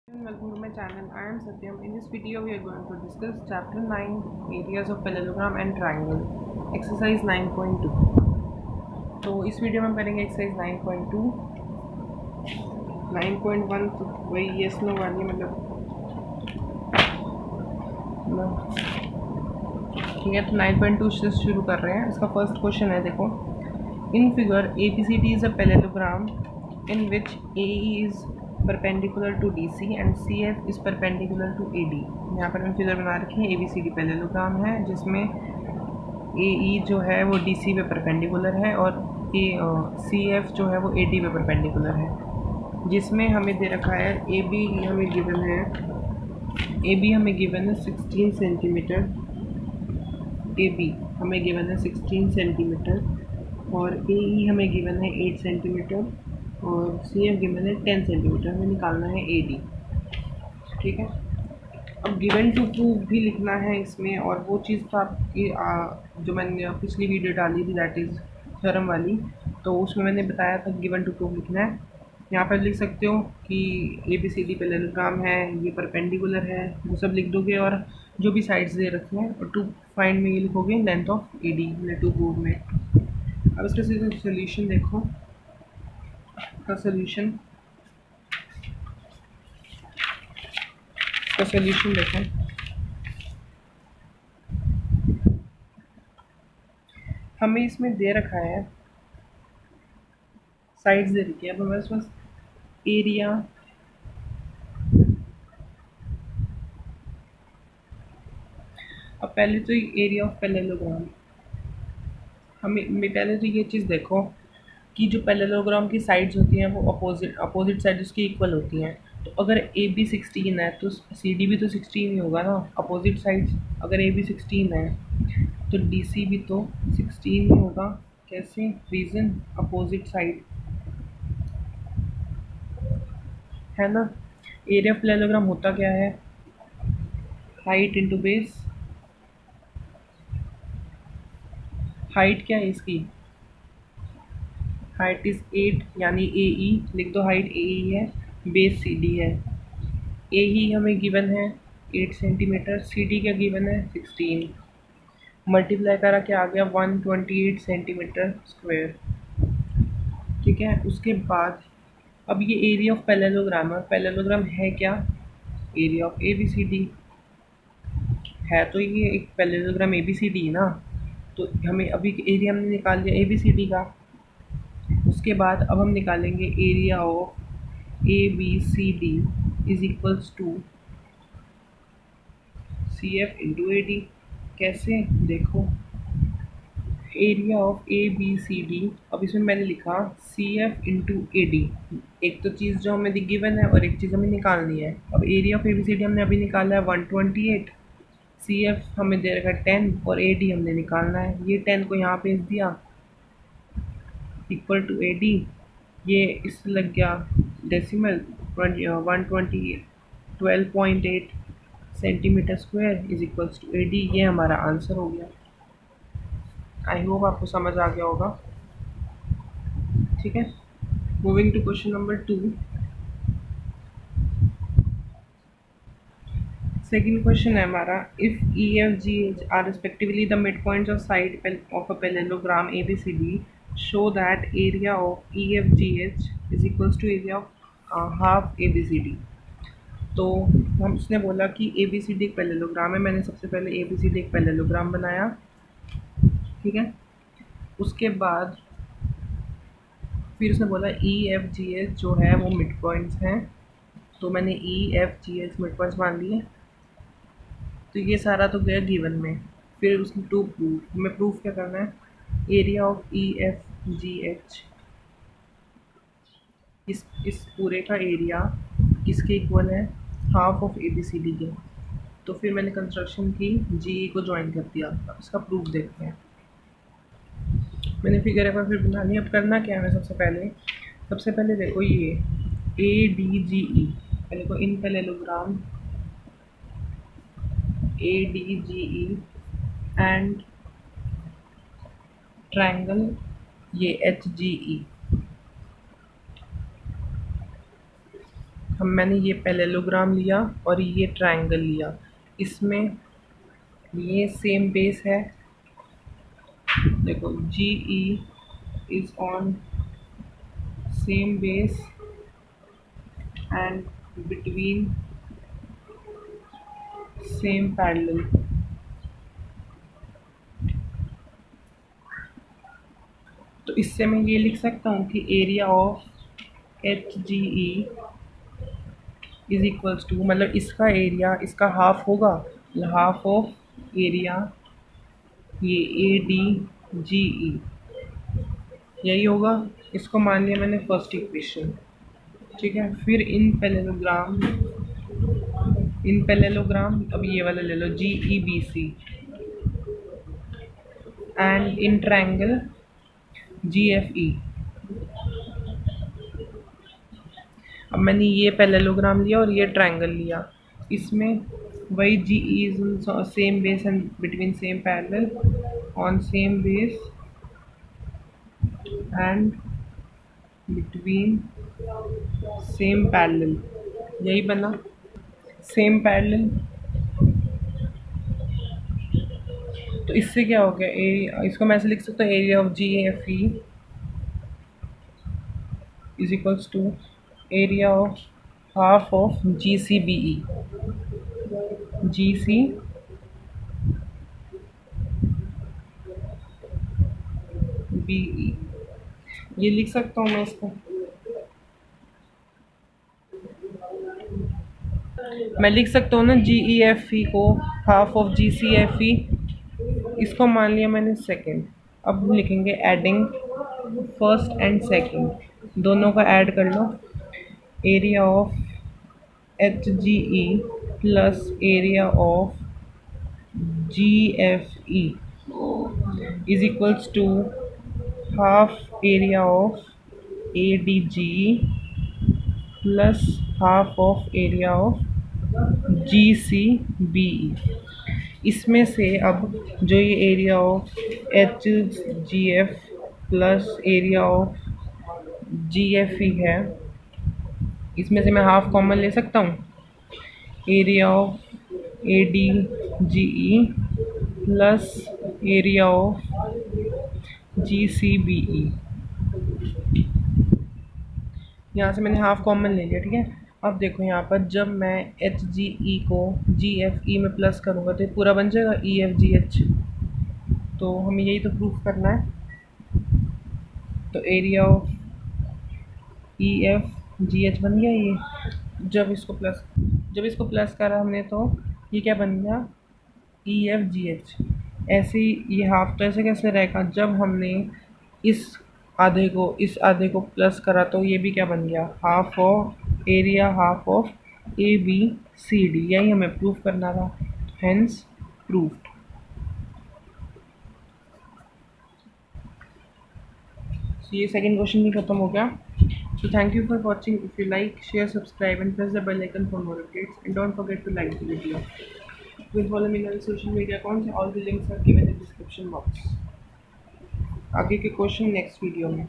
Welcome to my channel. I am Satyam. In this video, we are going to discuss Chapter 9 Areas of Parallelogram and Triangle, Exercise 9.2. तो इस video में हम करेंगे exercise 9.2, 9.1 तो वही yes no वाली मतलब ठीक है। तो 9.2 से शुरू कर रहे हैं। इसका फर्स्ट क्वेश्चन है, देखो, in figure ABCD is a parallelogram in which AE is perpendicular to DC and CF is perpendicular to AD। यहाँ पर मैंने फिगर बना रखी है। ABCD पैरेललोग्राम है जिसमें AE जो है वो DC पे परपेंडिकुलर है और CF जो है वो AD पे परपेंडिकुलर है। जिसमें हमें दे रखा है AB हमें गिवन है 16 सेंटीमीटर। AB हमें गिवन है 16 सेंटीमीटर और AE हमें गिवन है 8 सेंटीमीटर और CF गिवन है 10 सेंटीमीटर। हमें निकालना है AD। ठीक है। अब गिवन टू प्रूव भी लिखना है इसमें, और वो चीज़ तो आपकी जो मैंने पिछली वीडियो डाली थी दैट इज़ थ्योरम वाली, तो उसमें मैंने बताया था गिवन टू प्रूव लिखना है। यहाँ पर लिख सकते हो कि ABCD पैरेललोग्राम है, ये परपेंडिकुलर है, वो सब लिख दोगे और जो भी साइड्स दे रखे हैं और टू फाइंड में ये लिखोगे length of AD to prove में। अब इसका सीधा सोल्यूशन देखो, इसका सोल्यूशन देखो। हमें इसमें दे रखा है साइड्स दे रखी है। अब हमारे पास एरिया अब पहले तो एरिया ऑफ पैरेललोग्राम हमें पहले तो ये चीज़ देखो कि जो पैरेललोग्राम की साइड्स होती हैं वो अपोजिट साइड उसकी इक्वल होती हैं। तो अगर AB 16 है तो CD भी तो 16 ही होगा ना, अपोजिट साइड्स। अगर AB 16 है तो DC भी तो 16 ही होगा। कैसे? रीज़न अपोजिट साइड है ना। एरिया ऑफ पैरेललोग्राम होता क्या है? Height into base. हाइट क्या है इसकी? हाइट इज़ 8 यानी AE लिख दो, हाइट AE है, बेस CD है। AE हमें गिवन है 8 सेंटीमीटर, CD क्या गिवन है 16, मल्टीप्लाई करा क्या आ गया 128 सेंटीमीटर स्क्वायर। ठीक है। उसके बाद अब ये एरिया ऑफ पैरेललोग्राम है। पैरेललोग्राम है क्या? एरिया ऑफ ABCD है। तो ये एक पैरेललोग्राम ABCD ना, तो हमें अभी एरिया हमने निकाल लिया ABCD का। उसके बाद अब हम निकालेंगे area of ABCD is equals to CF into AD। कैसे? देखो, एरिया ऑफ ABCD, अब इसमें मैंने लिखा CF इंटू AD। एक तो चीज़ जो हमें गिवन है और एक चीज़ हमें निकालनी है। अब एरिया ऑफ ABCD हमने अभी निकाला है 128, CF हमें दे रखा है 10 और AD हमने निकालना है। ये 10 को यहाँ भेज दिया इक्वल टू AD, ये इससे लग गया decimal 12.8 centimetre square is equals to AD। ये हमारा आंसर हो गया। आई होप आपको समझ आ गया होगा। ठीक है। Moving to question number 2। Second question है हमारा, if EF GH are respectively the mid points of side of a parallelogram ABCD, show that area of EFGH is equals to area of half ABCD। तो हम उसने बोला कि ABCD एक parallelogram है। मैंने सबसे पहले ABCD एक पैरेललोग्राम बनाया। ठीक है। उसके बाद फिर उसने बोला EFGH जो है वो मिड पॉइंट्स हैं, तो मैंने EFGH मिड पॉइंट्स मान लिए। तो ये सारा तो गया गिवन में। फिर उसने टू प्रूफ, हमें प्रूफ क्या करना है? एरिया ऑफ EFGH, इस पूरे का एरिया किसके इक्वल है? हाफ ऑफ ABCD के। तो फिर मैंने कंस्ट्रक्शन की, GE को ज्वाइन कर दिया। अब इसका प्रूफ देखते हैं। मैंने फिगर एक बार फिर बना ली। अब करना क्या है? सबसे पहले देखो ये ADGE, पहले को इन पैरेललोग्राम ADGE एंड ट्रायंगल ये HGE। मैंने ये पैरेललोग्राम लिया और ये ट्रायंगल लिया, इसमें ये सेम बेस है। देखो G E is on same base and between same parallel. तो इससे मैं ये लिख सकता हूँ कि area of H G E is equals to, मतलब इसका एरिया इसका हाफ होगा, हाफ ऑफ एरिया ये ए डी जी ई, यही होगा। इसको मान लिया मैंने फर्स्ट इक्वेशन, ठीक है। फिर इन पैरेललोग्राम अब ये वाला ले लो G E B C, and in triangle G F E. अब मैंने ये पैरेललोग्राम लिया और ये ट्रायंगल लिया, इसमें वही G is same base and between same parallel on same base and between same parallel, यही बना सेम पैरेलल। तो इससे क्या हो गया, एरिया, इसको मैं ऐसे लिख सकता हूँ area of G F E is equals to area of half of G C B E, G C B E, ये लिख सकता हूँ मैं इसको। मैं लिख सकता हूँ ना जी ई एफ ई को half of G C F E, इसको मान लिया मैंने सेकंड। अब हम लिखेंगे एडिंग फर्स्ट एंड सेकंड, दोनों का ऐड कर लो। Area of H G E plus area of G F E is equals to half area of A D G plus half of area of G C B E. इसमें से अब जो ये area of H G F plus area of G F E है, इसमें से मैं half common ले सकता हूँ। Area of A D G E plus area of G C B ई, यहाँ से मैंने हाफ कॉमन ले लिया, ठीक है। अब देखो यहाँ पर जब मैं एच जी ई को जी एफ ई में प्लस करूँगा तो ये पूरा बन जाएगा ई एफ जी एच, तो हमें यही तो प्रूफ करना है। तो area of E F G H बन गया ये। जब इसको प्लस करा हमने तो ये क्या बन गया, ई एफ जी एच। ऐसे ही ये हाफ तो ऐसे कैसे रहेगा, जब हमने इस आधे को प्लस करा तो ये भी क्या बन गया, half of area half of A B C D, यही हमें प्रूफ करना था, हेंस प्रूफ्ड। ये सेकंड क्वेश्चन भी खत्म हो गया। So thank you for watching. If you like, share, subscribe and press the bell icon for more updates. And don't forget to like the video. You can follow me on social media accounts. All the links are given in the description box. आगे के question next video में।